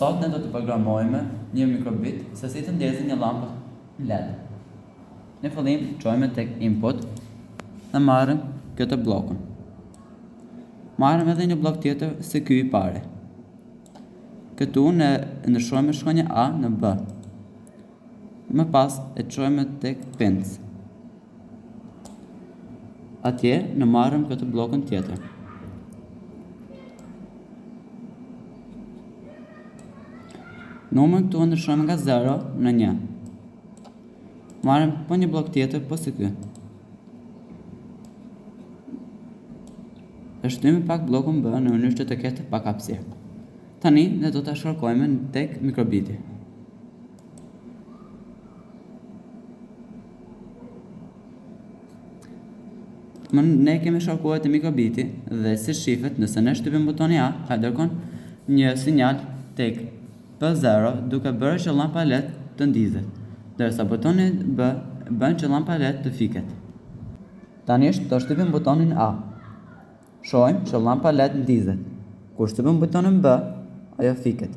Sot ne do të programojmë një mikrobit se si të ndezë një lampë LED. Në fillim çojmë tek input dhe marrim këtë blokun. Marrim edhe një blok tjetër si ky i parë. Këtu ne ndryshojmë shkronja A në B. Më pas e çojmë tek pins. Atje ne marrim këtë blokun tjetër. Numrin këtu ndryshojmë nga 0 në 1. Marrim po një blok tjetër po si ky. E shtyjmë pak blokun B në mënyrë që të ketë pak hapësirë. Tani ne do ta shkarkojmë tek mikrobiti. Ne kemi shkarkuar te mikrobiti dhe si shifet nëse ne shtypim butonin A, ka dërgon një sinjal tek P0 duke bërë që lampa LED të ndizet, ndërsa butoni B bën që lampa LED të fiket. Tani do shtypim butonin A. Shohim që lampa LED ndizet. Kur shtypim butonin B, ajo fiket.